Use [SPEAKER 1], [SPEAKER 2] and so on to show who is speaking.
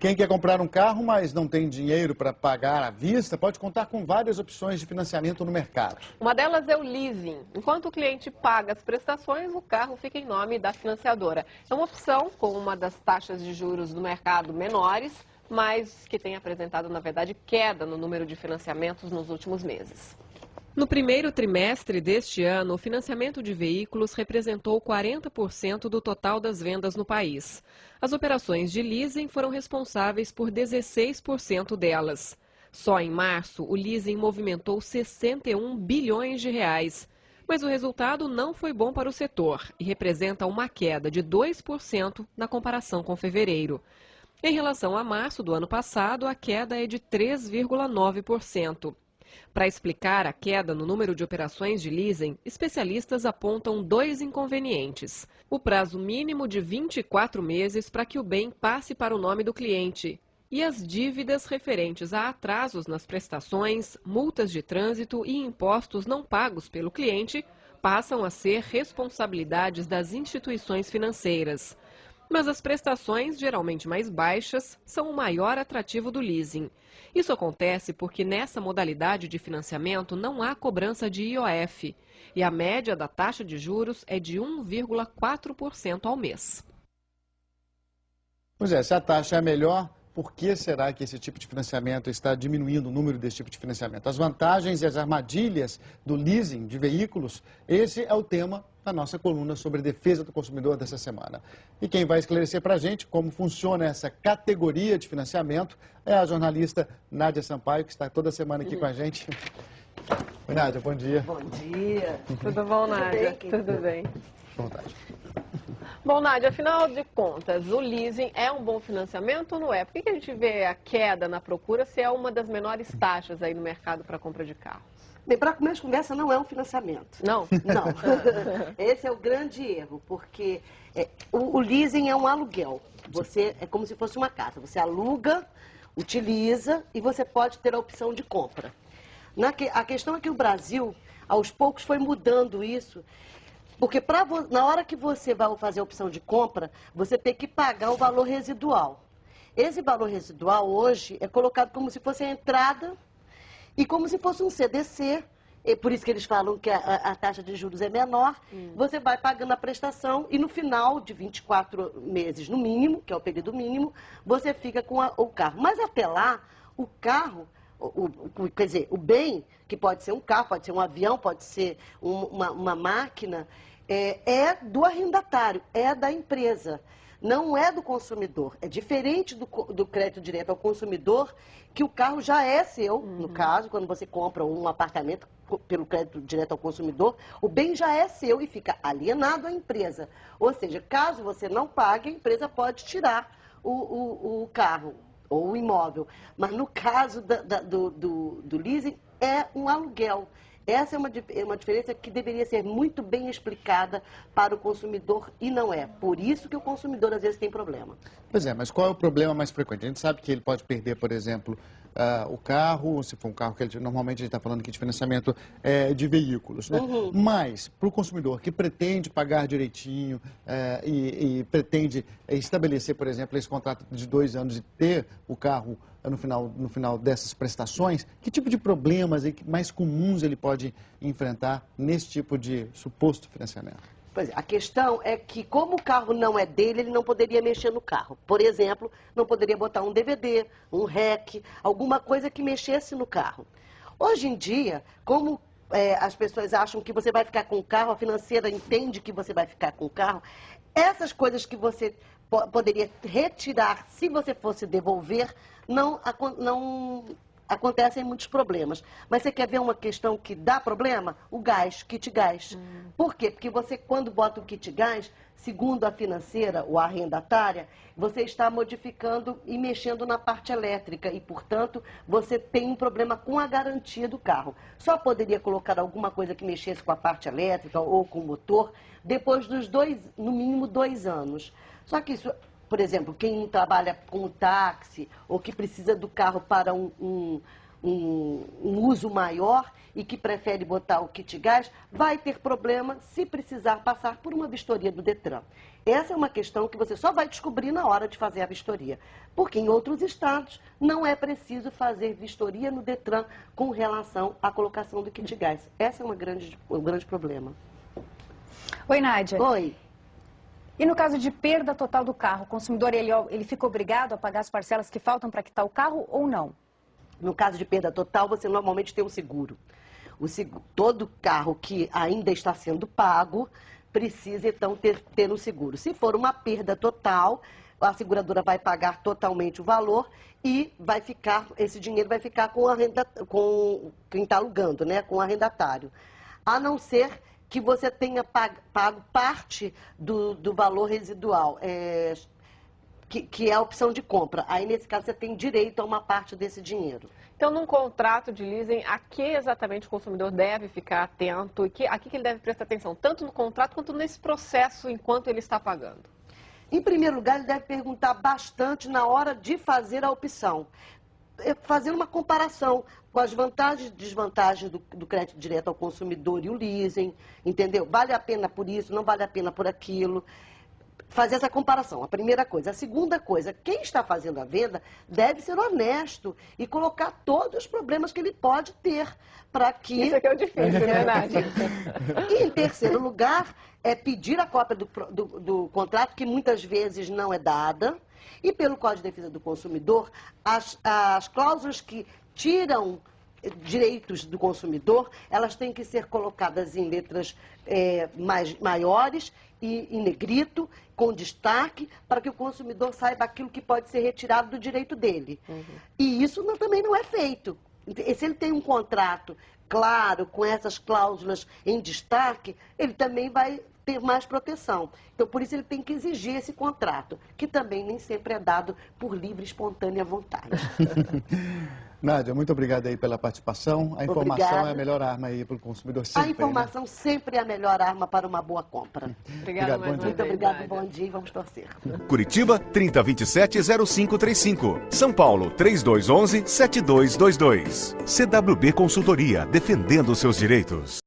[SPEAKER 1] Quem quer comprar um carro, mas não tem dinheiro para pagar à vista, pode contar com várias opções de financiamento no mercado.
[SPEAKER 2] Uma delas é o leasing. Enquanto o cliente paga as prestações, o carro fica em nome da financiadora. É uma opção com uma das taxas de juros do mercado menores, mas que tem apresentado, na verdade, queda no número de financiamentos nos últimos meses. No primeiro trimestre deste ano, o financiamento de veículos representou 40% do total das vendas no país. As operações de leasing foram responsáveis por 16% delas. Só em março, o leasing movimentou 61 bilhões de reais. Mas o resultado não foi bom para o setor e representa uma queda de 2% na comparação com fevereiro. Em relação a março do ano passado, a queda é de 3,9%. Para explicar a queda no número de operações de leasing, especialistas apontam dois inconvenientes. O prazo mínimo de 24 meses para que o bem passe para o nome do cliente e as dívidas referentes a atrasos nas prestações, multas de trânsito e impostos não pagos pelo cliente passam a ser responsabilidades das instituições financeiras. Mas as prestações, geralmente mais baixas, são o maior atrativo do leasing. Isso acontece porque nessa modalidade de financiamento não há cobrança de IOF e a média da taxa de juros é de 1,4% ao mês.
[SPEAKER 1] Pois é, se a taxa é melhor, por que será que esse tipo de financiamento está diminuindo o número desse tipo de financiamento? As vantagens e as armadilhas do leasing de veículos, esse é o tema da nossa coluna sobre defesa do consumidor dessa semana. E quem vai esclarecer para a gente como funciona essa categoria de financiamento é a jornalista Nádia Sampaio, que está toda semana aqui com a gente. Oi, Nádia, bom dia.
[SPEAKER 3] Bom dia.
[SPEAKER 2] Tudo bom, Nádia? Tudo bem.
[SPEAKER 1] Boa tarde.
[SPEAKER 2] Bom, Nádia, afinal de contas, o leasing é um bom financiamento ou não é? Por que a gente vê a queda na procura se é uma das menores taxas aí no mercado para compra de carros?
[SPEAKER 3] Bem, para começo de conversa, não é um financiamento.
[SPEAKER 2] Não?
[SPEAKER 3] Não. Esse é o grande erro, porque o leasing é um aluguel. Você é como se fosse uma casa. Você aluga, utiliza e você pode ter a opção de compra. A questão é que o Brasil, aos poucos, foi mudando isso. Porque na hora que você vai fazer a opção de compra, você tem que pagar o valor residual. Esse valor residual hoje é colocado como se fosse a entrada e como se fosse um CDC. Por isso que eles falam que a taxa de juros é menor. Você vai pagando a prestação e no final de 24 meses no mínimo, que é o período mínimo, você fica com o carro. Mas até lá, o carro... quer dizer, o bem, que pode ser um carro, pode ser um avião, pode ser uma máquina, é do arrendatário, é da empresa, não é do consumidor. É diferente do crédito direto ao consumidor, que o carro já é seu, no caso, quando você compra um apartamento pelo crédito direto ao consumidor, o bem já é seu e fica alienado à empresa. Ou seja, caso você não pague, a empresa pode tirar o carro ou o imóvel. Mas no caso do leasing, é um aluguel. Essa é uma diferença que deveria ser muito bem explicada para o consumidor e não é. Por isso que o consumidor às vezes tem problema.
[SPEAKER 1] Pois é, mas qual é o problema mais frequente? A gente sabe que ele pode perder, por exemplo, o carro, se for um carro que normalmente a gente está falando aqui de financiamento de veículos, né? Mas, para o consumidor que pretende pagar direitinho e pretende estabelecer, por exemplo, esse contrato de 2 anos e ter o carro no final dessas prestações, que tipo de problemas mais comuns ele pode enfrentar nesse tipo de suposto financiamento?
[SPEAKER 3] Pois é, a questão é que, como o carro não é dele, ele não poderia mexer no carro. Por exemplo, não poderia botar um DVD, um REC, alguma coisa que mexesse no carro. Hoje em dia, como as pessoas acham que você vai ficar com o carro, a financeira entende que você vai ficar com o carro, essas coisas que você poderia retirar se você fosse devolver, não acontecem muitos problemas. Mas você quer ver uma questão que dá problema? O gás, kit gás. Por quê? Porque você, quando bota o kit gás, segundo a financeira ou a arrendatária, você está modificando e mexendo na parte elétrica e, portanto, você tem um problema com a garantia do carro. Só poderia colocar alguma coisa que mexesse com a parte elétrica ou com o motor depois dos no mínimo 2 anos. Só que isso... Por exemplo, quem trabalha com táxi ou que precisa do carro para um uso maior e que prefere botar o kit gás, vai ter problema se precisar passar por uma vistoria do Detran. Essa é uma questão que você só vai descobrir na hora de fazer a vistoria, porque em outros estados não é preciso fazer vistoria no Detran com relação à colocação do kit gás. Esse é um grande problema.
[SPEAKER 4] Oi, Nádia.
[SPEAKER 3] Oi.
[SPEAKER 4] E no caso de perda total do carro, o consumidor ele fica obrigado a pagar as parcelas que faltam para quitar o carro ou não?
[SPEAKER 3] No caso de perda total, você normalmente tem um seguro. Todo carro que ainda está sendo pago precisa, então, ter um seguro. Se for uma perda total, a seguradora vai pagar totalmente o valor e esse dinheiro vai ficar com quem está alugando, né, com o arrendatário. A não ser que você tenha pago parte do valor residual, que é a opção de compra. Aí, nesse caso, você tem direito a uma parte desse dinheiro.
[SPEAKER 2] Então, num contrato de leasing, a que exatamente o consumidor deve ficar atento e a que ele deve prestar atenção, tanto no contrato quanto nesse processo enquanto ele está pagando?
[SPEAKER 3] Em primeiro lugar, ele deve perguntar bastante na hora de fazer a opção. Fazer uma comparação com as vantagens e desvantagens do crédito direto ao consumidor e o leasing, entendeu? Vale a pena por isso, não vale a pena por aquilo. Fazer essa comparação, a primeira coisa. A segunda coisa, quem está fazendo a venda deve ser honesto e colocar todos os problemas que ele pode ter para que...
[SPEAKER 2] Isso aqui é o difícil, né, Nádia?
[SPEAKER 3] E, em terceiro lugar, é pedir a cópia do contrato, que muitas vezes não é dada. E pelo Código de Defesa do Consumidor, as cláusulas que tiram direitos do consumidor, elas têm que ser colocadas em letras maiores e em negrito, com destaque, para que o consumidor saiba aquilo que pode ser retirado do direito dele. Uhum. E isso também não é feito. Se ele tem um contrato claro, com essas cláusulas em destaque, ele também vai ter mais proteção. Então, por isso, ele tem que exigir esse contrato, que também nem sempre é dado por livre e espontânea vontade.
[SPEAKER 1] Nádia, muito obrigado aí pela participação. A informação é a melhor arma aí para o consumidor sempre.
[SPEAKER 3] A informação, né? Sempre é a melhor arma para uma boa compra.
[SPEAKER 2] Obrigada,
[SPEAKER 3] muito obrigado, bom dia e vamos torcer.
[SPEAKER 5] Curitiba, 3027-0535. São Paulo, 3211-7222. CWB Consultoria, defendendo seus direitos.